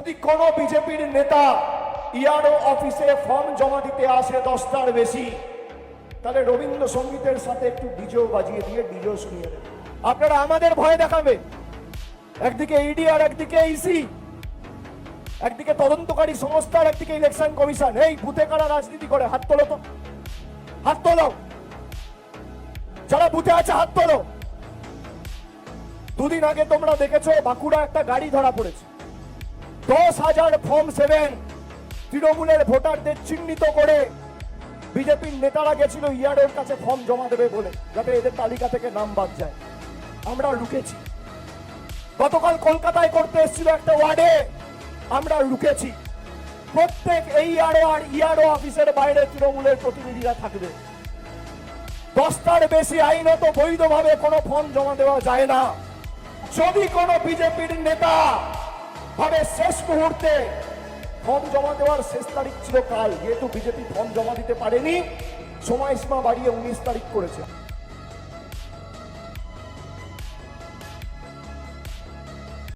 যদি কোনো বিজেপির নেতা ইআরও অফিসে ফর্ম জমা দিতে আসে 10টার বেশি, তাহলে রবীন্দ্রসঙ্গীতের সাথে একটু ডিজেও বাজিয়ে দিয়ে ডিজেও শুনিয়ে দেবে। আপনারা আমাদের ভয় দেখাবে, একদিকে ইডি আর একদিকে ইসি, একদিকে তদন্তকারী সংস্থা আর একদিকে ইলেকশন কমিশন। এই বুথে কারা রাজনীতি করে? হাত তোলো তো, হাত তোলো। যারা বুথে আছে হাত তোলো। দুদিন আগে তোমরা দেখেছো বাঁকুড়া একটা গাড়ি ধরা পড়েছে। 10,000 ফর্ম 7 তৃণমূলের ভোটারদের চিহ্নিত করে বিজেপির নেতারা গেছিল ইআরওর কাছে ফর্ম জমা দেবে বলে, যাতে এদের তালিকা থেকে নাম বাদ যায়। আমরা রুকেছি। গতকাল কলকাতায় করতে এসেছিল একটা ওয়ার্ডে, আমরা রুকেছি। প্রত্যেক এইআরও আর ইআরও অফিসের বাইরে তৃণমূলের প্রতিনিধিরা থাকবে। 10টার বেশি আইনত বৈধভাবে কোনো ফর্ম জমা দেওয়া যায় না। যদি কোনো বিজেপির নেতা ভাবে শেষ মুহূর্তে ফর্ম জমা দেওয়ার শেষ তারিখ ছিল কাল, যেহেতু বিজেপি ফর্ম জমা দিতে পারেনি, সময়সীমা বাড়িয়ে 19 তারিখ করেছে।